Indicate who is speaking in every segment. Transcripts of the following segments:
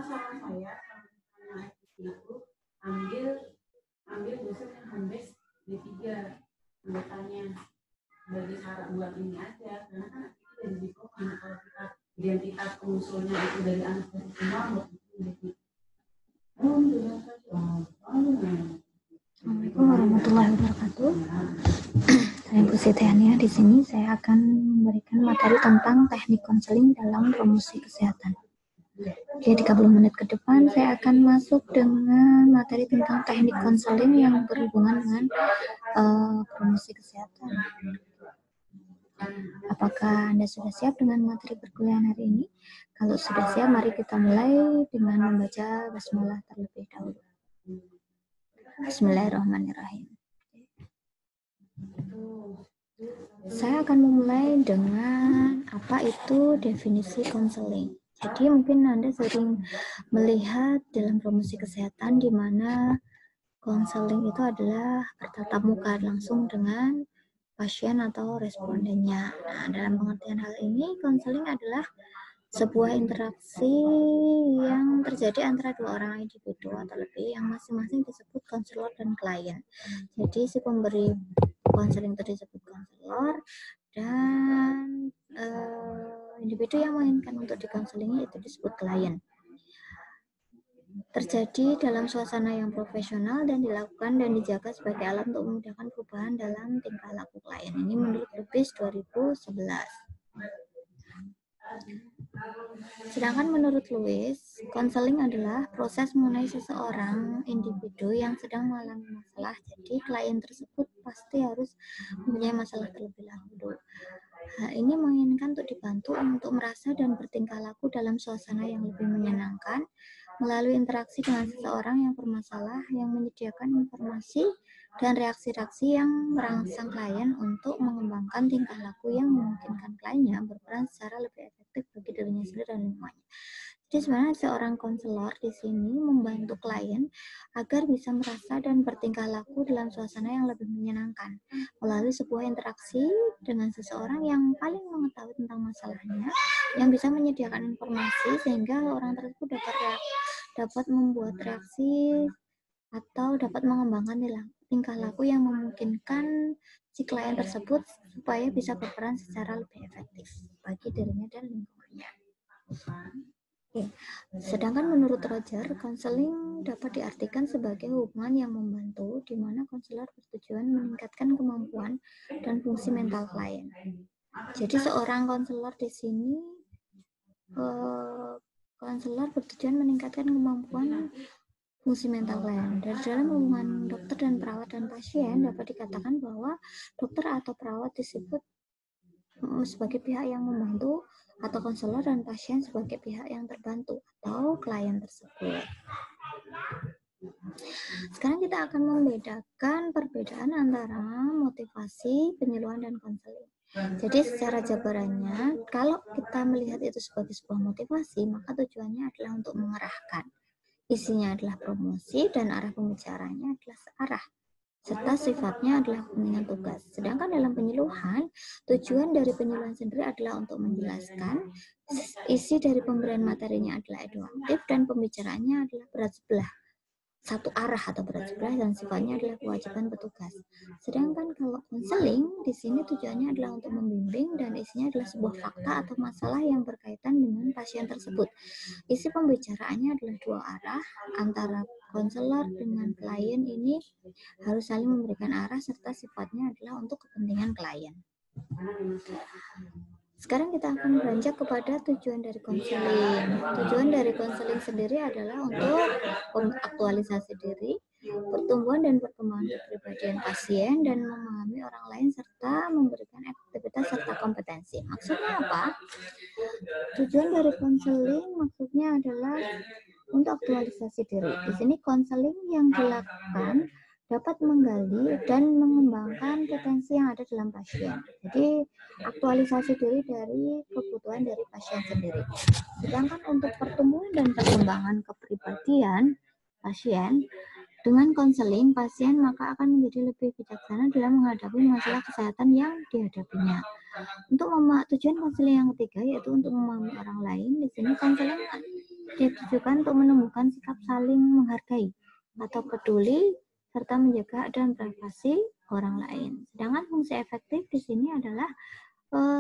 Speaker 1: saran saya kalau itu ambil dosen yang home base D3 anggotanya sebagai syarat buat ini aja, karena kan dari risiko karena kalau kita identitas pengusulnya itu dari anak semua
Speaker 2: Assalamualaikum warahmatullahi wabarakatuh. Saya Bu Siti Hania. Di sini saya akan memberikan materi tentang teknik konseling dalam promosi kesehatan. Oke, 30 menit ke depan saya akan masuk dengan materi tentang teknik konseling yang berhubungan dengan promosi kesehatan. Apakah Anda sudah siap dengan materi perkuliahan hari ini? Kalau sudah siap, mari kita mulai dengan membaca basmalah terlebih dahulu. Bismillahirrahmanirrahim. Saya akan memulai dengan apa itu definisi konseling. Jadi mungkin Anda sering melihat dalam promosi kesehatan di mana konseling itu adalah bertatap muka langsung dengan pasien atau respondennya. Nah, dalam pengertian hal ini, konseling adalah sebuah interaksi yang terjadi antara dua orang individu atau lebih yang masing-masing disebut konselor dan klien. Jadi si pemberi konseling itu disebut konselor dan individu yang menginginkan untuk dikonselingi itu disebut klien. Terjadi dalam suasana yang profesional dan dilakukan dan dijaga sebagai alat untuk memudahkan perubahan dalam tingkah laku klien. Ini menurut Lubis 2011. Sedangkan menurut Lewis, konseling adalah proses mengenai seseorang individu yang sedang mengalami masalah. Jadi klien tersebut pasti harus mempunyai masalah terlebih dahulu. Hal ini menginginkan untuk dibantu untuk merasa dan bertingkah laku dalam suasana yang lebih menyenangkan melalui interaksi dengan seseorang yang bermasalah yang menyediakan informasi dan reaksi-reaksi yang merangsang klien untuk mengembangkan tingkah laku yang memungkinkan kliennya berperan secara lebih efektif bagi dirinya sendiri dan lingkungannya. Jadi sebenarnya seorang konselor di sini membantu klien agar bisa merasa dan bertingkah laku dalam suasana yang lebih menyenangkan melalui sebuah interaksi dengan seseorang yang paling mengetahui tentang masalahnya, yang bisa menyediakan informasi sehingga orang tersebut dapat membuat reaksi atau dapat mengembangkan tingkah laku yang memungkinkan si klien tersebut supaya bisa berperan secara lebih efektif bagi dirinya dan lingkungannya. Oke. Sedangkan menurut Roger, konseling dapat diartikan sebagai hubungan yang membantu di mana konselor bertujuan meningkatkan kemampuan dan fungsi mental klien. Jadi seorang konselor di sini konselor bertujuan meningkatkan kemampuan fungsi mental klien. Dari dalam hubungan dokter dan perawat dan pasien dapat dikatakan bahwa dokter atau perawat disebut sebagai pihak yang membantu atau konselor dan pasien sebagai pihak yang terbantu atau klien tersebut. Sekarang kita akan membedakan perbedaan antara motivasi, penyuluhan, dan konseling. Jadi secara jabarannya, kalau kita melihat itu sebagai sebuah motivasi, maka tujuannya adalah untuk mengarahkan. Isinya adalah promosi dan arah pembicaranya adalah searah, serta sifatnya adalah kepentingan tugas. Sedangkan dalam penyuluhan, tujuan dari penyuluhan sendiri adalah untuk menjelaskan, isi dari pemberian materinya adalah edukatif, dan pembicaraannya adalah berat sebelah, satu arah atau berat sebelah, dan sifatnya adalah kewajiban petugas. Sedangkan kalau konseling, di sini tujuannya adalah untuk membimbing dan isinya adalah sebuah fakta atau masalah yang berkaitan dengan pasien tersebut. Isi pembicaraannya adalah dua arah, antara konselor dengan klien ini harus saling memberikan arah serta sifatnya adalah untuk kepentingan klien. Sekarang kita akan beranjak kepada tujuan dari konseling. Tujuan dari konseling sendiri adalah untuk aktualisasi diri, pertumbuhan dan perkembangan kepribadian pasien, dan memahami orang lain serta memberikan aktivitas serta kompetensi. Maksudnya apa? Tujuan dari konseling maksudnya adalah untuk aktualisasi diri. Di sini konseling yang dilakukan dapat menggali dan mengembangkan potensi yang ada dalam pasien. Jadi aktualisasi diri dari kebutuhan dari pasien sendiri. Sedangkan untuk pertumbuhan dan perkembangan kepribadian pasien, dengan konseling pasien maka akan menjadi lebih bijaksana dalam menghadapi masalah kesehatan yang dihadapinya. Untuk tujuan konseling yang ketiga yaitu untuk memahami orang lain. Di sini konseling ditujukan untuk menumbuhkan sikap saling menghargai atau peduli serta menjaga dan privasi orang lain. Sedangkan fungsi efektif di sini adalah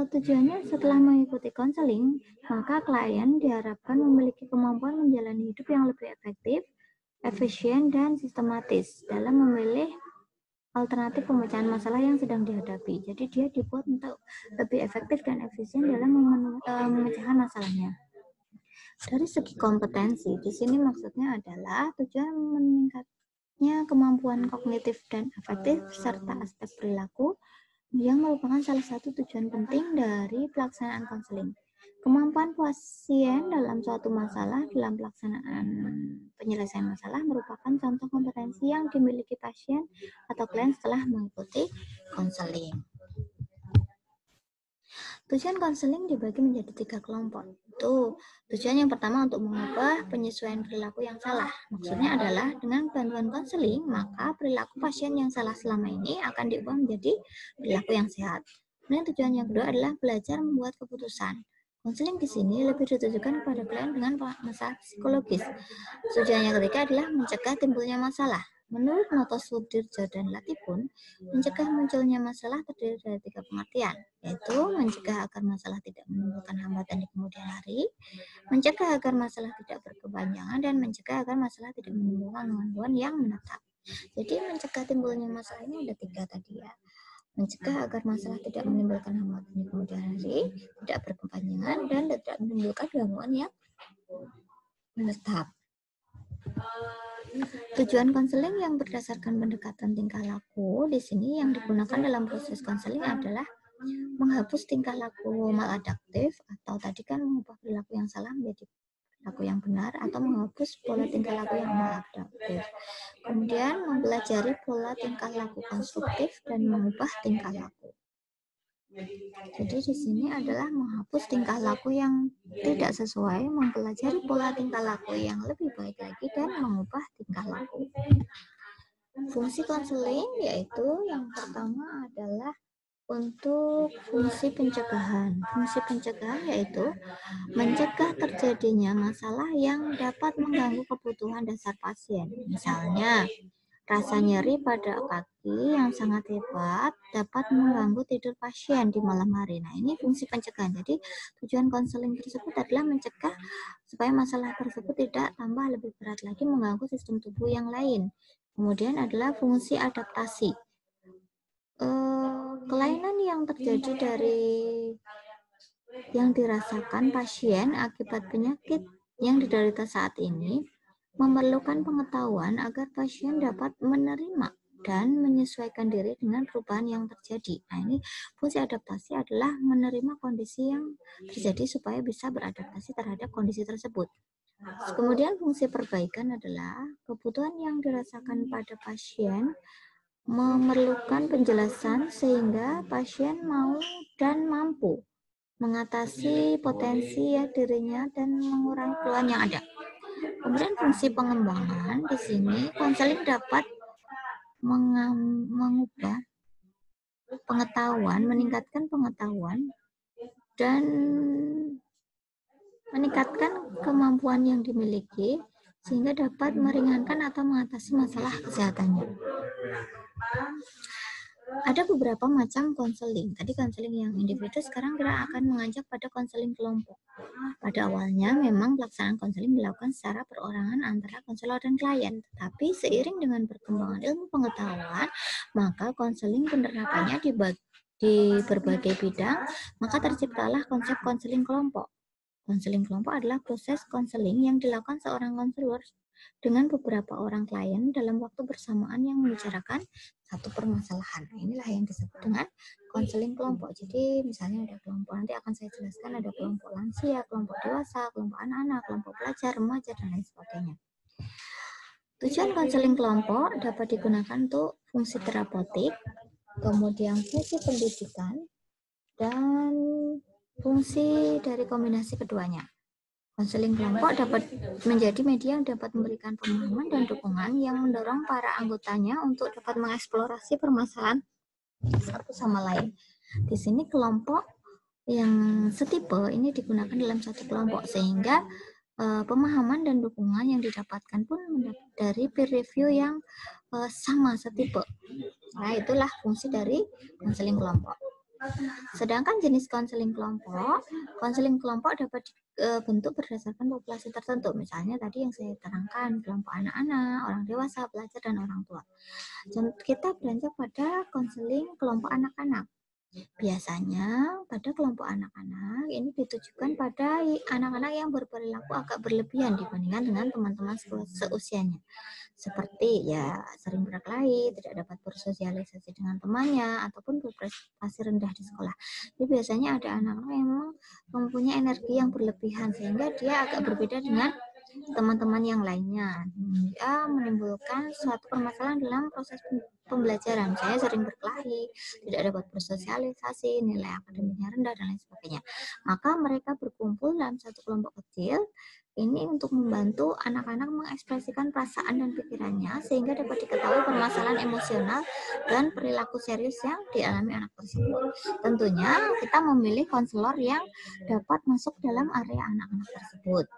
Speaker 2: tujuannya setelah mengikuti konseling, maka klien diharapkan memiliki kemampuan menjalani hidup yang lebih efektif, efisien, dan sistematis dalam memilih alternatif pemecahan masalah yang sedang dihadapi. Jadi dia dibuat untuk lebih efektif dan efisien dalam memecahkan masalahnya. Dari segi kompetensi, di sini maksudnya adalah tujuan meningkatnya kemampuan kognitif dan afektif serta aspek perilaku yang merupakan salah satu tujuan penting dari pelaksanaan konseling. Kemampuan pasien dalam suatu masalah dalam pelaksanaan penyelesaian masalah merupakan contoh kompetensi yang dimiliki pasien atau klien setelah mengikuti konseling. Tujuan konseling dibagi menjadi 3 kelompok. Tujuan yang pertama untuk mengubah penyesuaian perilaku yang salah. Maksudnya adalah dengan bantuan konseling, maka perilaku pasien yang salah selama ini akan diubah menjadi perilaku yang sehat. Dan tujuan yang kedua adalah belajar membuat keputusan. Konseling di sini lebih ditujukan kepada klien dengan masalah psikologis. Tujuan yang ketiga adalah mencegah timbulnya masalah. Menurut Notos Sudirjo dan Latipun, mencegah munculnya masalah terdiri dari 3 pengertian, yaitu mencegah agar masalah tidak menimbulkan hambatan di kemudian hari, mencegah agar masalah tidak berkepanjangan, dan mencegah agar masalah tidak menimbulkan gangguan yang menetap. Jadi mencegah timbulnya masalah ini ada 3 tadi ya. Mencegah agar masalah tidak menimbulkan hambatan di kemudian hari, tidak berkepanjangan, dan tidak menimbulkan gangguan yang menetap. Tujuan konseling yang berdasarkan pendekatan tingkah laku di sini yang digunakan dalam proses konseling adalah menghapus tingkah laku maladaptif atau tadi kan mengubah perilaku yang salah menjadi perilaku yang benar atau menghapus pola tingkah laku yang maladaptif. Kemudian mempelajari pola tingkah laku konstruktif dan mengubah tingkah laku. Jadi di sini adalah menghapus tingkah laku yang tidak sesuai, mempelajari pola tingkah laku yang lebih baik lagi, dan mengubah tingkah laku. Fungsi konseling yaitu yang pertama adalah untuk fungsi pencegahan. Fungsi pencegahan yaitu mencegah terjadinya masalah yang dapat mengganggu kebutuhan dasar pasien. Misalnya, rasa nyeri pada kaki yang sangat hebat dapat mengganggu tidur pasien di malam hari. Nah, ini fungsi pencegahan. Jadi, tujuan konseling tersebut adalah mencegah supaya masalah tersebut tidak tambah lebih berat lagi mengganggu sistem tubuh yang lain. Kemudian adalah fungsi adaptasi. Kelainan yang terjadi dari yang dirasakan pasien akibat penyakit yang diderita saat ini memerlukan pengetahuan agar pasien dapat menerima dan menyesuaikan diri dengan perubahan yang terjadi. Nah, ini fungsi adaptasi adalah menerima kondisi yang terjadi supaya bisa beradaptasi terhadap kondisi tersebut. Kemudian fungsi perbaikan adalah kebutuhan yang dirasakan pada pasien memerlukan penjelasan sehingga pasien mau dan mampu mengatasi potensi dirinya dan mengurangi keluhan yang ada. Kemudian fungsi pengembangan di sini konseling dapat mengubah pengetahuan, meningkatkan pengetahuan dan meningkatkan kemampuan yang dimiliki sehingga dapat meringankan atau mengatasi masalah kesehatannya. Ada beberapa macam konseling. Tadi konseling yang individu, sekarang kita akan mengajak pada konseling kelompok. Pada awalnya memang pelaksanaan konseling dilakukan secara perorangan antara konselor dan klien. Tetapi seiring dengan perkembangan ilmu pengetahuan, maka konseling penerapannya di berbagai bidang, maka terciptalah konsep konseling kelompok. Konseling kelompok adalah proses konseling yang dilakukan seorang konselor dengan beberapa orang klien dalam waktu bersamaan yang membicarakan satu permasalahan. Nah, inilah yang disebut dengan konseling kelompok. Jadi misalnya ada kelompok, nanti akan saya jelaskan ada kelompok lansia, kelompok dewasa, kelompok anak-anak, kelompok pelajar, remaja, dan lain sebagainya. Tujuan konseling kelompok dapat digunakan untuk fungsi terapeutik, kemudian fungsi pendidikan, dan fungsi dari kombinasi keduanya. Konseling kelompok dapat menjadi media yang dapat memberikan pemahaman dan dukungan yang mendorong para anggotanya untuk dapat mengeksplorasi permasalahan satu sama lain. Di sini kelompok yang setipe ini digunakan dalam satu kelompok sehingga pemahaman dan dukungan yang didapatkan pun dari peer review yang sama setipe. Nah, itulah fungsi dari konseling kelompok. Sedangkan jenis konseling kelompok dapat dibentuk berdasarkan populasi tertentu. Misalnya tadi yang saya terangkan, kelompok anak-anak, orang dewasa, pelajar, dan orang tua. Kita beranjak pada konseling kelompok anak-anak. Biasanya pada kelompok anak-anak ini ditujukan pada anak-anak yang berperilaku agak berlebihan dibandingkan dengan teman-teman seusianya. Seperti ya sering berkelahi, tidak dapat bersosialisasi dengan temannya, ataupun berprestasi rendah di sekolah. Jadi biasanya ada anak-anak yang memang mempunyai energi yang berlebihan sehingga dia agak berbeda dengan teman-teman yang lainnya. Dia menimbulkan suatu permasalahan dalam proses pembelajaran. Saya sering berkelahi, tidak dapat bersosialisasi, nilai akademiknya rendah, dan lain sebagainya. Maka mereka berkumpul dalam satu kelompok kecil ini untuk membantu anak-anak mengekspresikan perasaan dan pikirannya sehingga dapat diketahui permasalahan emosional dan perilaku serius yang dialami anak tersebut. Tentunya kita memilih konselor yang dapat masuk dalam area anak-anak tersebut.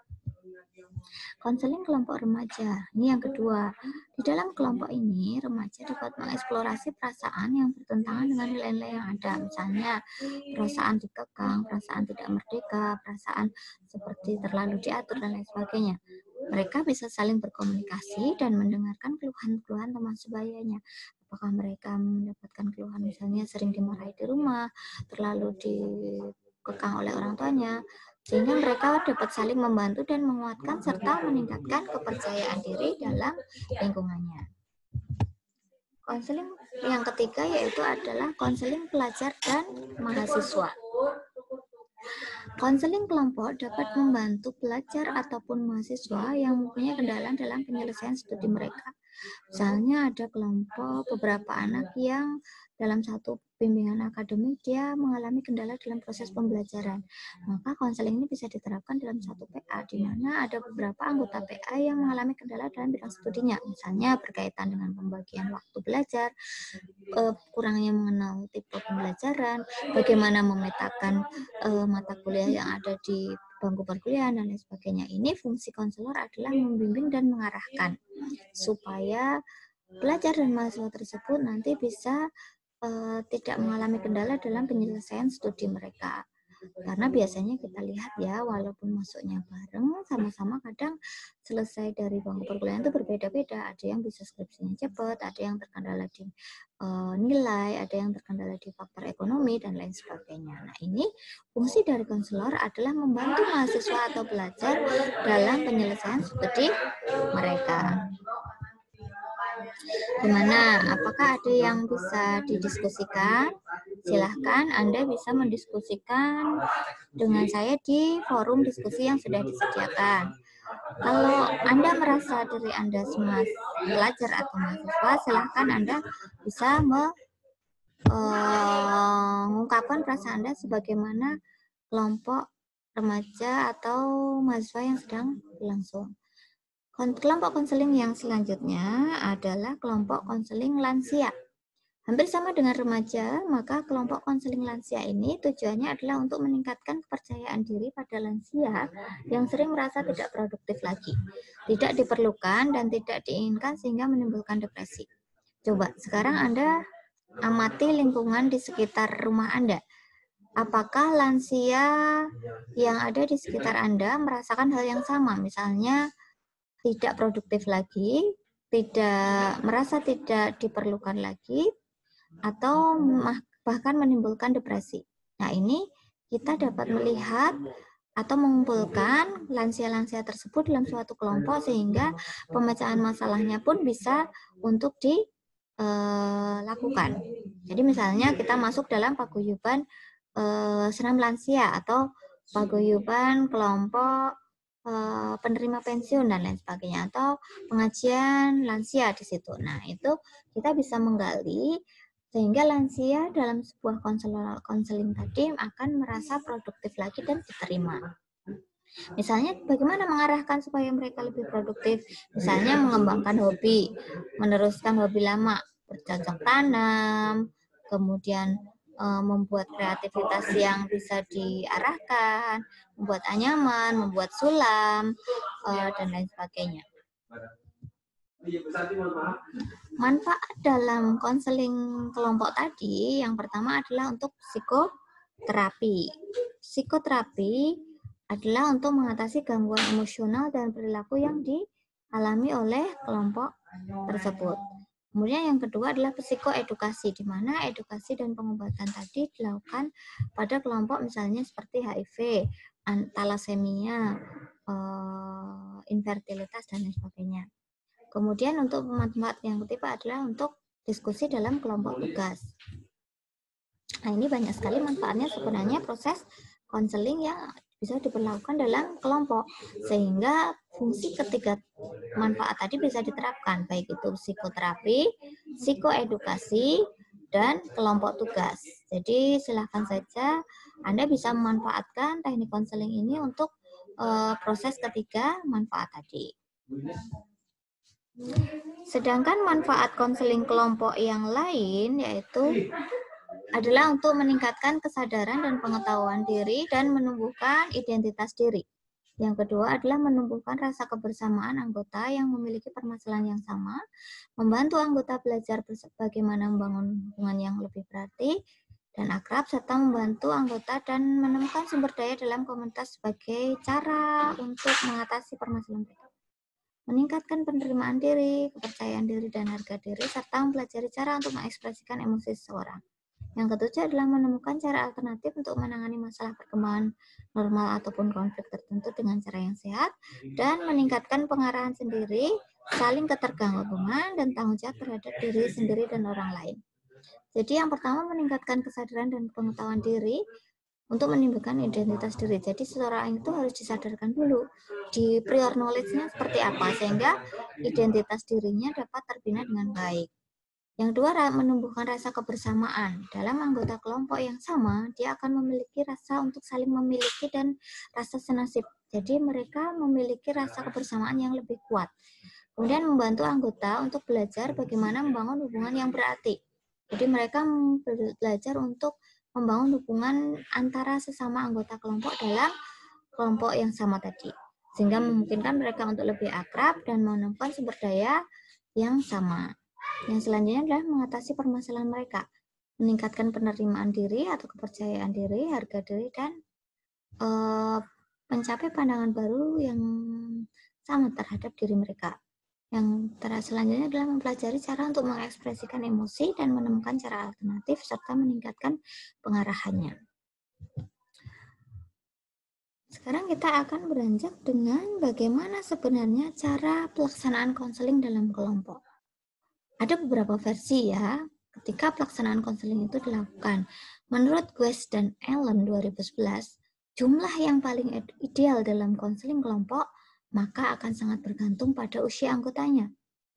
Speaker 2: Konseling kelompok remaja, ini yang kedua. Di dalam kelompok ini, remaja dapat mengeksplorasi perasaan yang bertentangan dengan nilai-nilai yang ada. Misalnya, perasaan dikekang, perasaan tidak merdeka, perasaan seperti terlalu diatur, dan lain sebagainya. Mereka bisa saling berkomunikasi dan mendengarkan keluhan-keluhan teman sebayanya. Apakah mereka mendapatkan keluhan misalnya sering dimarahi di rumah, terlalu dikekang oleh orang tuanya, sehingga mereka dapat saling membantu dan menguatkan serta meningkatkan kepercayaan diri dalam lingkungannya. Konseling yang ketiga yaitu adalah konseling pelajar dan mahasiswa. Konseling kelompok dapat membantu pelajar ataupun mahasiswa yang mempunyai kendala dalam penyelesaian studi mereka. Misalnya ada kelompok beberapa anak yang dalam satu bimbingan akademik dia mengalami kendala dalam proses pembelajaran. Maka konseling ini bisa diterapkan dalam satu PA di mana ada beberapa anggota PA yang mengalami kendala dalam bidang studinya. Misalnya berkaitan dengan pembagian waktu belajar, kurangnya mengenal tipe pembelajaran, bagaimana memetakan mata kuliah yang ada di bangku perkuliahan dan lain sebagainya. Ini fungsi konselor adalah membimbing dan mengarahkan supaya pelajar dan mahasiswa tersebut nanti bisa tidak mengalami kendala dalam penyelesaian studi mereka. Karena biasanya kita lihat ya, walaupun masuknya bareng, sama-sama kadang selesai dari bangku perkuliahan itu berbeda-beda. Ada yang bisa skripsinya cepat, ada yang terkendala di nilai, ada yang terkendala di faktor ekonomi, dan lain sebagainya. Nah, ini fungsi dari konselor adalah membantu mahasiswa atau pelajar dalam penyelesaian studi mereka. Gimana? Apakah ada yang bisa didiskusikan? Silahkan Anda bisa mendiskusikan dengan saya di forum diskusi yang sudah disediakan. Kalau Anda merasa diri Anda semua pelajar atau mahasiswa, silahkan Anda bisa mengungkapkan perasaan Anda sebagaimana kelompok remaja atau mahasiswa yang sedang berlangsung. Kelompok konseling yang selanjutnya adalah kelompok konseling lansia. Hampir sama dengan remaja, maka kelompok konseling lansia ini tujuannya adalah untuk meningkatkan kepercayaan diri pada lansia yang sering merasa tidak produktif lagi, tidak diperlukan dan tidak diinginkan sehingga menimbulkan depresi. Coba sekarang Anda amati lingkungan di sekitar rumah Anda. Apakah lansia yang ada di sekitar Anda merasakan hal yang sama? Misalnya tidak produktif lagi, tidak merasa tidak diperlukan lagi, atau bahkan menimbulkan depresi. Nah, ini kita dapat melihat atau mengumpulkan lansia-lansia tersebut dalam suatu kelompok sehingga pemecahan masalahnya pun bisa untuk dilakukan. Jadi misalnya kita masuk dalam paguyuban senam lansia atau paguyuban kelompok penerima pensiun dan lain sebagainya, atau pengajian lansia di situ. Nah, itu kita bisa menggali sehingga lansia dalam sebuah konseling tadi akan merasa produktif lagi dan diterima. Misalnya bagaimana mengarahkan supaya mereka lebih produktif? Misalnya mengembangkan hobi, meneruskan hobi lama, bercocok tanam, kemudian membuat kreativitas yang bisa diarahkan, membuat anyaman, membuat sulam, dan lain sebagainya. Manfaat dalam konseling kelompok tadi, yang pertama adalah untuk psikoterapi. Psikoterapi adalah untuk mengatasi gangguan emosional dan perilaku yang dialami oleh kelompok tersebut. Kemudian yang kedua adalah psikoedukasi, di mana edukasi dan pengobatan tadi dilakukan pada kelompok misalnya seperti HIV, talasemia, infertilitas, dan lain sebagainya. Kemudian untuk manfaat yang ketiga adalah untuk diskusi dalam kelompok tugas. Nah, ini banyak sekali manfaatnya sebenarnya proses konseling yang bisa diperlakukan dalam kelompok, sehingga fungsi ketiga manfaat tadi bisa diterapkan, baik itu psikoterapi, psikoedukasi, dan kelompok tugas. Jadi silakan saja Anda bisa memanfaatkan teknik konseling ini untuk proses ketiga manfaat tadi. Sedangkan manfaat konseling kelompok yang lain yaitu adalah untuk meningkatkan kesadaran dan pengetahuan diri dan menumbuhkan identitas diri. Yang kedua adalah menumbuhkan rasa kebersamaan anggota yang memiliki permasalahan yang sama, membantu anggota belajar bagaimana membangun hubungan yang lebih berarti dan akrab, serta membantu anggota dan menemukan sumber daya dalam komunitas sebagai cara untuk mengatasi permasalahan mereka. Meningkatkan penerimaan diri, kepercayaan diri, dan harga diri, serta mempelajari cara untuk mengekspresikan emosi seseorang. Yang ketujuh adalah menemukan cara alternatif untuk menangani masalah perkembangan normal ataupun konflik tertentu dengan cara yang sehat, dan meningkatkan pengarahan sendiri, saling ketergantungan, dan tanggung jawab terhadap diri sendiri dan orang lain. Jadi yang pertama meningkatkan kesadaran dan pengetahuan diri, untuk menimbulkan identitas diri. Jadi seseorang itu harus disadarkan dulu di prior knowledge-nya seperti apa, sehingga identitas dirinya dapat terbina dengan baik. Yang kedua, menumbuhkan rasa kebersamaan. Dalam anggota kelompok yang sama, dia akan memiliki rasa untuk saling memiliki dan rasa senasib. Jadi mereka memiliki rasa kebersamaan yang lebih kuat. Kemudian membantu anggota untuk belajar bagaimana membangun hubungan yang berarti. Jadi mereka belajar untuk membangun hubungan antara sesama anggota kelompok dalam kelompok yang sama tadi, sehingga memungkinkan mereka untuk lebih akrab dan menemukan sumber daya yang sama. Yang selanjutnya adalah mengatasi permasalahan mereka, meningkatkan penerimaan diri atau kepercayaan diri, harga diri, dan mencapai pandangan baru yang sama terhadap diri mereka. Yang selanjutnya adalah mempelajari cara untuk mengekspresikan emosi dan menemukan cara alternatif serta meningkatkan pengarahannya. Sekarang kita akan beranjak dengan bagaimana sebenarnya cara pelaksanaan konseling dalam kelompok. Ada beberapa versi ya ketika pelaksanaan konseling itu dilakukan. Menurut West dan Allen 2011, jumlah yang paling ideal dalam konseling kelompok maka akan sangat bergantung pada usia anggotanya.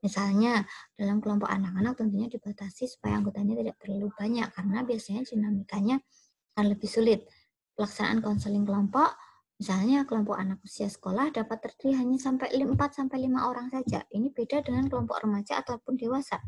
Speaker 2: Misalnya, dalam kelompok anak-anak tentunya dibatasi supaya anggotanya tidak terlalu banyak karena biasanya dinamikanya akan lebih sulit. Pelaksanaan konseling kelompok, misalnya kelompok anak usia sekolah dapat terdiri hanya sampai 4-5 orang saja. Ini beda dengan kelompok remaja ataupun dewasa,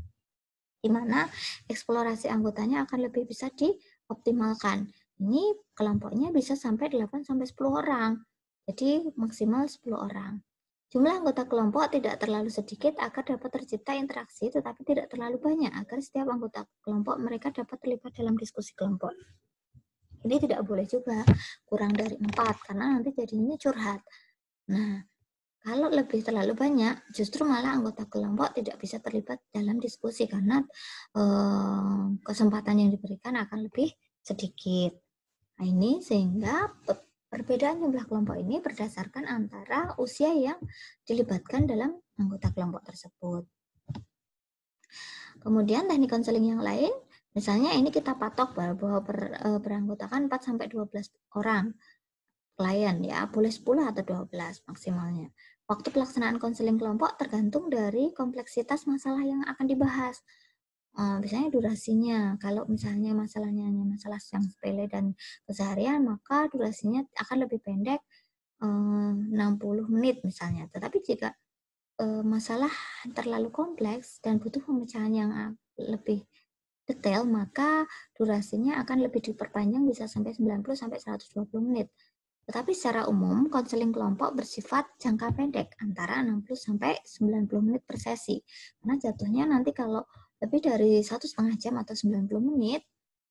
Speaker 2: di mana eksplorasi anggotanya akan lebih bisa dioptimalkan. Ini kelompoknya bisa sampai 8-10 orang. Jadi maksimal 10 orang. Jumlah anggota kelompok tidak terlalu sedikit agar dapat tercipta interaksi, tetapi tidak terlalu banyak agar setiap anggota kelompok mereka dapat terlibat dalam diskusi kelompok. Ini tidak boleh juga kurang dari 4, karena nanti jadinya curhat. Nah, kalau lebih terlalu banyak, justru malah anggota kelompok tidak bisa terlibat dalam diskusi karena kesempatan yang diberikan akan lebih sedikit. Nah, ini sehingga perbedaan jumlah kelompok ini berdasarkan antara usia yang dilibatkan dalam anggota kelompok tersebut. Kemudian teknik konseling yang lain, misalnya ini kita patok bahwa beranggotakan 4-12 orang klien ya, boleh 10 atau 12 maksimalnya. Waktu pelaksanaan konseling kelompok tergantung dari kompleksitas masalah yang akan dibahas. Misalnya durasinya, kalau misalnya masalahnya hanya masalah yang sepele dan keseharian, maka durasinya akan lebih pendek, 60 menit misalnya. Tetapi jika masalah terlalu kompleks dan butuh pemecahan yang lebih detail, maka durasinya akan lebih diperpanjang bisa sampai 90 sampai 120 menit. Tetapi secara umum, konseling kelompok bersifat jangka pendek, antara 60 sampai 90 menit per sesi. Karena jatuhnya nanti kalau lebih dari 1,5 jam atau 90 menit,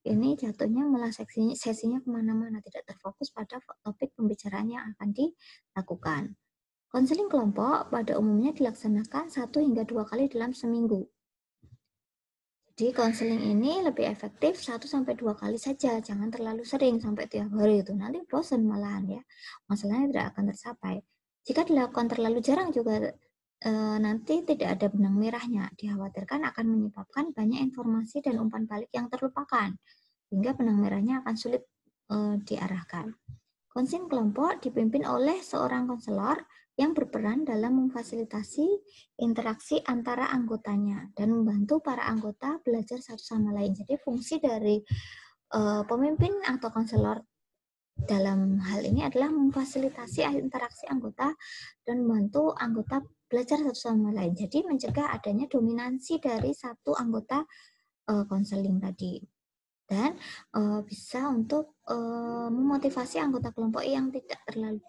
Speaker 2: ini jatuhnya malah sesinya kemana-mana, tidak terfokus pada topik pembicaraan yang akan dilakukan. Konseling kelompok pada umumnya dilaksanakan 1 hingga 2 kali dalam seminggu. Jadi konseling ini lebih efektif 1-2 kali saja, jangan terlalu sering sampai tiap hari itu. Nanti bosan malahan ya, masalahnya tidak akan tercapai. Jika dilakukan terlalu jarang juga nanti tidak ada benang merahnya, dikhawatirkan akan menyebabkan banyak informasi dan umpan balik yang terlupakan, hingga benang merahnya akan sulit diarahkan. Konseling kelompok dipimpin oleh seorang konselor yang berperan dalam memfasilitasi interaksi antara anggotanya dan membantu para anggota belajar satu sama lain. Jadi fungsi dari pemimpin atau konselor dalam hal ini adalah memfasilitasi interaksi anggota dan membantu anggota belajar satu sama lain. Jadi mencegah adanya dominansi dari satu anggota konseling tadi. Dan bisa untuk memotivasi anggota kelompok yang tidak terlalu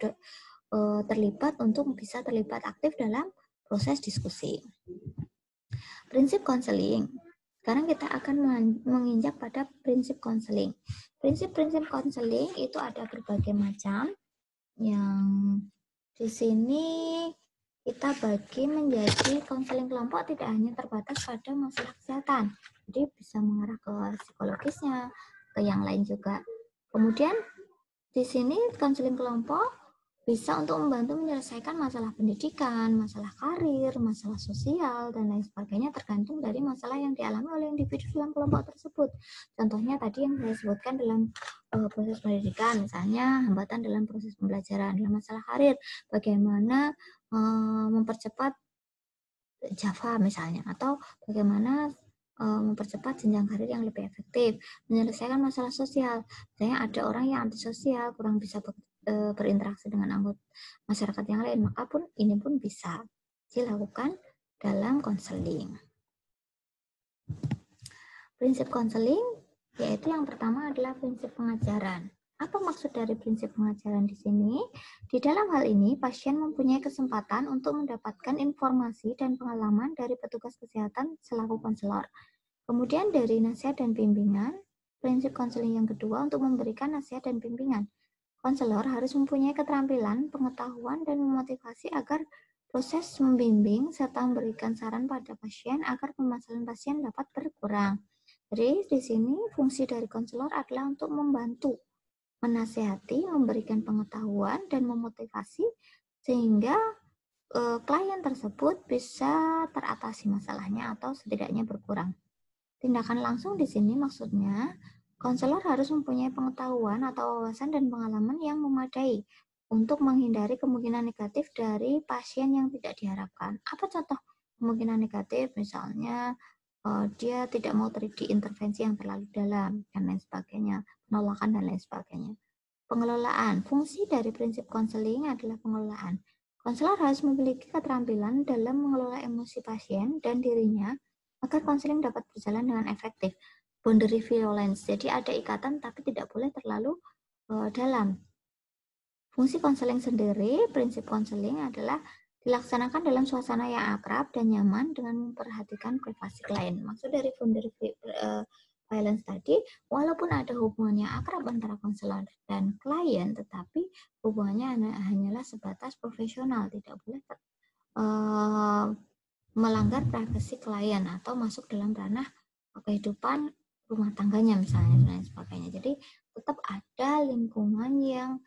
Speaker 2: terlibat untuk bisa terlibat aktif dalam proses diskusi. Prinsip konseling. Sekarang kita akan menginjak pada prinsip konseling. Prinsip-prinsip konseling itu ada berbagai macam, yang di sini kita bagi menjadi konseling kelompok tidak hanya terbatas pada masalah kesehatan, jadi bisa mengarah ke psikologisnya, ke yang lain juga. Kemudian di sini konseling kelompok bisa untuk membantu menyelesaikan masalah pendidikan, masalah karir, masalah sosial, dan lain sebagainya tergantung dari masalah yang dialami oleh individu dalam kelompok tersebut. Contohnya tadi yang saya sebutkan dalam proses pendidikan, misalnya hambatan dalam proses pembelajaran. Dalam masalah karir, bagaimana mempercepat Java misalnya, atau bagaimana mempercepat jenjang karir yang lebih efektif, menyelesaikan masalah sosial. Misalnya ada orang yang antisosial, kurang bisa berinteraksi dengan anggota masyarakat yang lain, maka ini pun bisa dilakukan dalam konseling. Prinsip konseling yaitu yang pertama adalah prinsip pengajaran. Apa maksud dari prinsip pengajaran di sini? Di dalam hal ini, pasien mempunyai kesempatan untuk mendapatkan informasi dan pengalaman dari petugas kesehatan selaku konselor. Kemudian dari nasihat dan bimbingan, prinsip konseling yang kedua untuk memberikan nasihat dan bimbingan. Konselor harus mempunyai keterampilan, pengetahuan, dan memotivasi agar proses membimbing serta memberikan saran pada pasien agar permasalahan pasien dapat berkurang. Jadi di sini fungsi dari konselor adalah untuk membantu, menasihati, memberikan pengetahuan, dan memotivasi sehingga klien tersebut bisa teratasi masalahnya atau setidaknya berkurang. Tindakan langsung di sini maksudnya konselor harus mempunyai pengetahuan atau wawasan dan pengalaman yang memadai untuk menghindari kemungkinan negatif dari pasien yang tidak diharapkan. Apa contoh kemungkinan negatif? Misalnya dia tidak mau terjadi intervensi yang terlalu dalam dan lain sebagainya, penolakan dan lain sebagainya. Pengelolaan. Fungsi dari prinsip konseling adalah pengelolaan. Konselor harus memiliki keterampilan dalam mengelola emosi pasien dan dirinya agar konseling dapat berjalan dengan efektif. Boundary violence, jadi ada ikatan tapi tidak boleh terlalu dalam. Fungsi konseling sendiri, prinsip konseling adalah dilaksanakan dalam suasana yang akrab dan nyaman dengan memperhatikan privasi klien. Maksud dari boundary violence tadi, walaupun ada hubungan yang akrab antara konselor dan klien, tetapi hubungannya hanyalah sebatas profesional, tidak boleh melanggar privasi klien atau masuk dalam ranah kehidupan rumah tangganya misalnya dan lain sebagainya. Jadi tetap ada lingkungan yang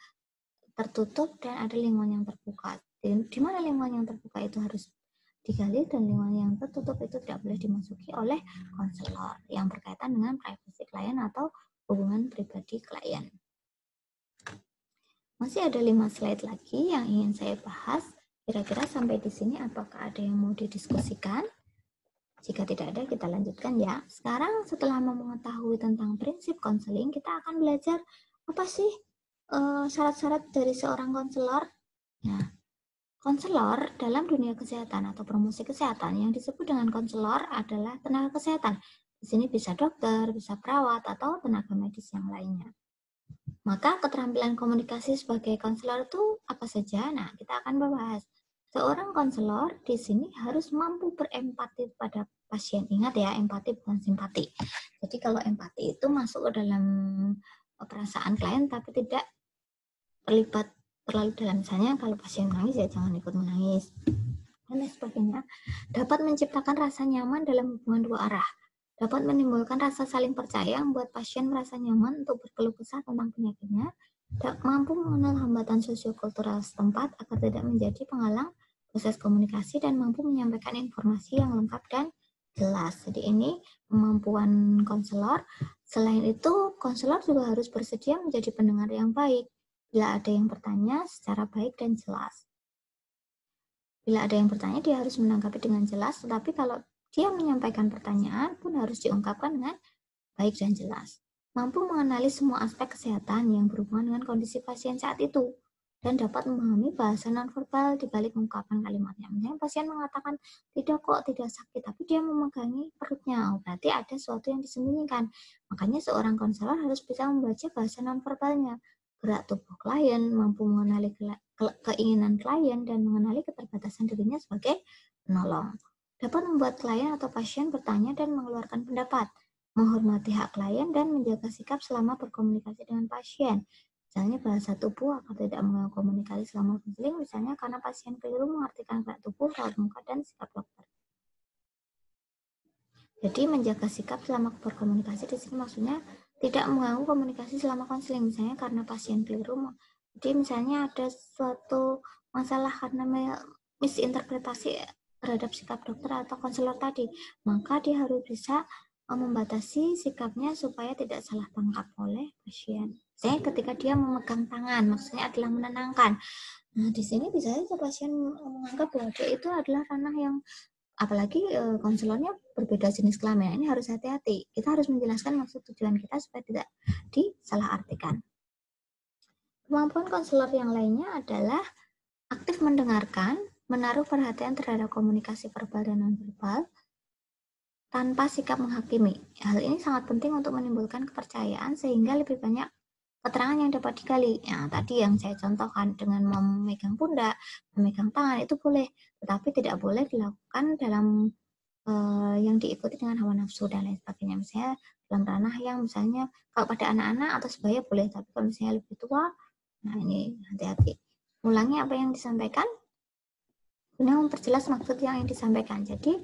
Speaker 2: tertutup dan ada lingkungan yang terbuka. Di mana lingkungan yang terbuka itu harus digali dan lingkungan yang tertutup itu tidak boleh dimasuki oleh konselor yang berkaitan dengan privasi klien atau hubungan pribadi klien. Masih ada 5 slide lagi yang ingin saya bahas. Kira-kira sampai di sini apakah ada yang mau didiskusikan? Jika tidak ada, kita lanjutkan ya. Sekarang setelah mengetahui tentang prinsip konseling, kita akan belajar apa sih syarat-syarat dari seorang konselor. Nah, konselor dalam dunia kesehatan atau promosi kesehatan yang disebut dengan konselor adalah tenaga kesehatan Di sini bisa dokter, bisa perawat, atau tenaga medis yang lainnya. Maka keterampilan komunikasi sebagai konselor itu apa saja? Nah, kita akan bahas. Seorang konselor di sini harus mampu berempati pada pasien. Ingat ya, empati bukan simpati. Jadi kalau empati itu masuk ke dalam perasaan klien tapi tidak terlibat terlalu dalam. Misalnya kalau pasien menangis ya jangan ikut menangis dan lain sebagainya. Dapat menciptakan rasa nyaman dalam hubungan dua arah. Dapat menimbulkan rasa saling percaya, membuat pasien merasa nyaman untuk berkeluh kesah tentang penyakitnya, mampu mengenal hambatan sosiokultural setempat agar tidak menjadi penghalang proses komunikasi, dan mampu menyampaikan informasi yang lengkap dan jelas. Jadi ini kemampuan konselor. Selain itu, konselor juga harus bersedia menjadi pendengar yang baik. Bila ada yang bertanya secara baik dan jelas. Bila ada yang bertanya, dia harus menanggapi dengan jelas, tetapi kalau dia menyampaikan pertanyaan pun harus diungkapkan dengan baik dan jelas. Mampu mengenali semua aspek kesehatan yang berhubungan dengan kondisi pasien saat itu, dan dapat memahami bahasa nonverbal di balik ungkapan kalimatnya. Misalnya pasien mengatakan, tidak kok, tidak sakit, tapi dia memegangi perutnya. Oh, berarti ada sesuatu yang disembunyikan. Makanya seorang konselor harus bisa membaca bahasa nonverbalnya, gerak tubuh klien, mampu mengenali keinginan klien, dan mengenali keterbatasan dirinya sebagai penolong. Dapat membuat klien atau pasien bertanya dan mengeluarkan pendapat, menghormati hak klien, dan menjaga sikap selama berkomunikasi dengan pasien. Misalnya bahasa tubuh agar tidak mengganggu komunikasi selama konseling, misalnya karena pasien keliru mengartikan gerak tubuh, raut muka, dan sikap dokter. Jadi menjaga sikap selama berkomunikasi di sini maksudnya tidak mengganggu komunikasi selama konseling, misalnya karena pasien keliru. Jadi misalnya ada suatu masalah karena misinterpretasi terhadap sikap dokter atau konselor tadi, maka dia harus bisa membatasi sikapnya supaya tidak salah tangkap oleh pasien. Misalnya ketika dia memegang tangan, maksudnya adalah menenangkan. Nah, di sini bisa saja pasien menganggap bahwa dia itu adalah ranah yang, apalagi konselornya berbeda jenis kelamin. Ini harus hati-hati. Kita harus menjelaskan maksud tujuan kita supaya tidak disalahartikan. Kemampuan konselor yang lainnya adalah aktif mendengarkan, menaruh perhatian terhadap komunikasi verbal dan non-verbal, tanpa sikap menghakimi. Hal ini sangat penting untuk menimbulkan kepercayaan sehingga lebih banyak keterangan yang dapat digali. Nah, tadi yang saya contohkan dengan memegang pundak, memegang tangan itu boleh, tetapi tidak boleh dilakukan dalam yang diikuti dengan hawa nafsu dan lain sebagainya. Misalnya dalam ranah yang misalnya kalau pada anak-anak atau sebaya boleh, tapi kalau misalnya lebih tua, nah ini hati-hati. Ulangi apa yang disampaikan guna memperjelas maksud yang disampaikan. Jadi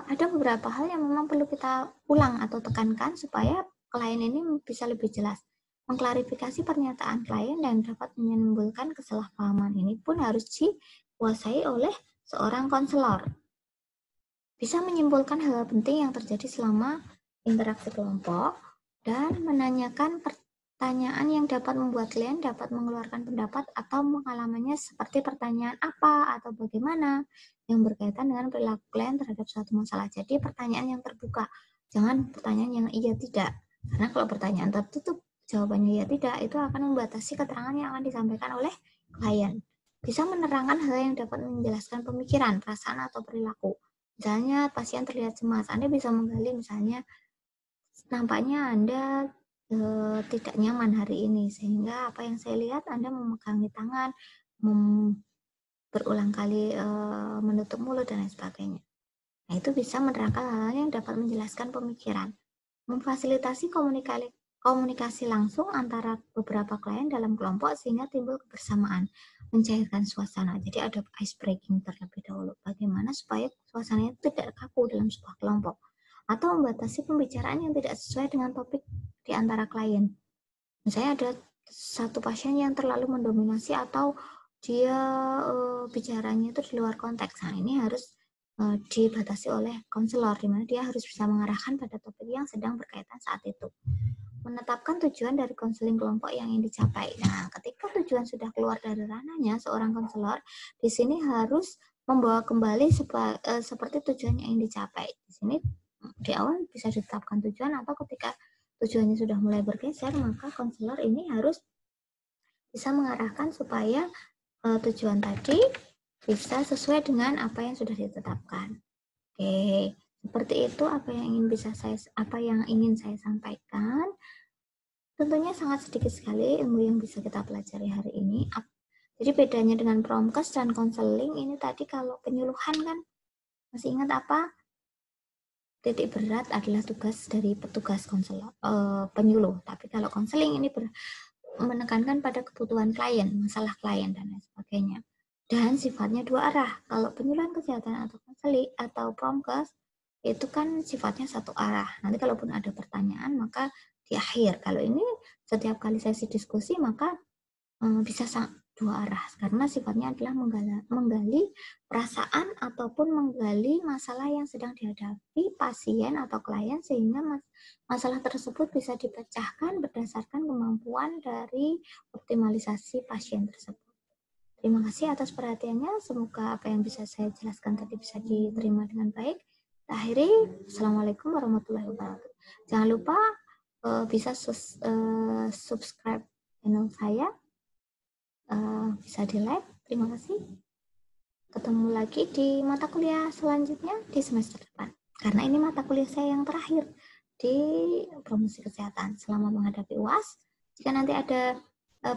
Speaker 2: ada beberapa hal yang memang perlu kita ulang atau tekankan supaya klien ini bisa lebih jelas. Mengklarifikasi pernyataan klien dan dapat menimbulkan kesalahpahaman ini pun harus dikuasai oleh seorang konselor. Bisa menyimpulkan hal penting yang terjadi selama interaksi kelompok dan menanyakan pertanyaan yang dapat membuat klien dapat mengeluarkan pendapat atau pengalamannya, seperti pertanyaan apa atau bagaimana yang berkaitan dengan perilaku klien terhadap suatu masalah. Jadi pertanyaan yang terbuka, jangan pertanyaan yang iya tidak. Karena kalau pertanyaan tertutup jawabannya iya tidak, itu akan membatasi keterangan yang akan disampaikan oleh klien. Bisa menerangkan hal yang dapat menjelaskan pemikiran, perasaan, atau perilaku. Misalnya pasien terlihat cemas, Anda bisa menggali misalnya nampaknya Anda tidak nyaman hari ini, sehingga apa yang saya lihat Anda memegangi tangan, berulang kali menutup mulut dan lain sebagainya. Nah, itu bisa menerangkan hal-hal yang dapat menjelaskan pemikiran. Memfasilitasi komunikasi langsung antara beberapa klien dalam kelompok sehingga timbul kebersamaan, mencairkan suasana. Jadi ada ice breaking terlebih dahulu. Bagaimana supaya suasananya tidak kaku dalam sebuah kelompok, atau membatasi pembicaraan yang tidak sesuai dengan topik di antara klien. Misalnya ada satu pasien yang terlalu mendominasi atau dia bicaranya itu di luar konteks. Nah, ini harus dibatasi oleh konselor, di mana dia harus bisa mengarahkan pada topik yang sedang berkaitan saat itu. Menetapkan tujuan dari konseling kelompok yang ingin dicapai. Nah, ketika tujuan sudah keluar dari ranahnya, seorang konselor di sini harus membawa kembali seperti tujuan yang ingin dicapai. Di sini di awal bisa ditetapkan tujuan, atau ketika tujuannya sudah mulai bergeser, maka konselor ini harus bisa mengarahkan supaya tujuan tadi bisa sesuai dengan apa yang sudah ditetapkan. Oke, Seperti itu apa yang ingin saya sampaikan. Tentunya sangat sedikit sekali ilmu yang bisa kita pelajari hari ini. Jadi bedanya dengan promkes dan konseling ini tadi, kalau penyuluhan kan masih ingat apa? Titik berat adalah tugas dari petugas penyuluh. Tapi kalau konseling ini menekankan pada kebutuhan klien, masalah klien dan lain sebagainya. Dan sifatnya dua arah. Kalau penyuluhan kesehatan atau konseling atau promkes itu kan sifatnya satu arah. Nanti kalaupun ada pertanyaan maka di akhir. Kalau ini setiap kali sesi diskusi maka bisa dua arah karena sifatnya adalah menggali perasaan ataupun menggali masalah yang sedang dihadapi pasien atau klien sehingga masalah tersebut bisa dipecahkan berdasarkan kemampuan dari optimalisasi pasien tersebut. Terima kasih atas perhatiannya. Semoga apa yang bisa saya jelaskan tadi bisa diterima dengan baik. Akhiri, Assalamualaikum warahmatullahi wabarakatuh. Jangan lupa bisa subscribe channel saya, bisa di like. Terima kasih. Ketemu lagi di mata kuliah selanjutnya di semester depan. Karena ini mata kuliah saya yang terakhir di promosi kesehatan selama menghadapi UAS. Jika nanti ada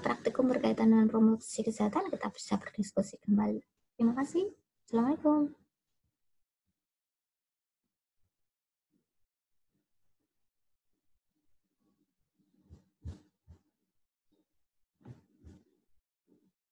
Speaker 2: praktikum berkaitan dengan promosi kesehatan, kita bisa berdiskusi kembali. Terima kasih. Assalamualaikum.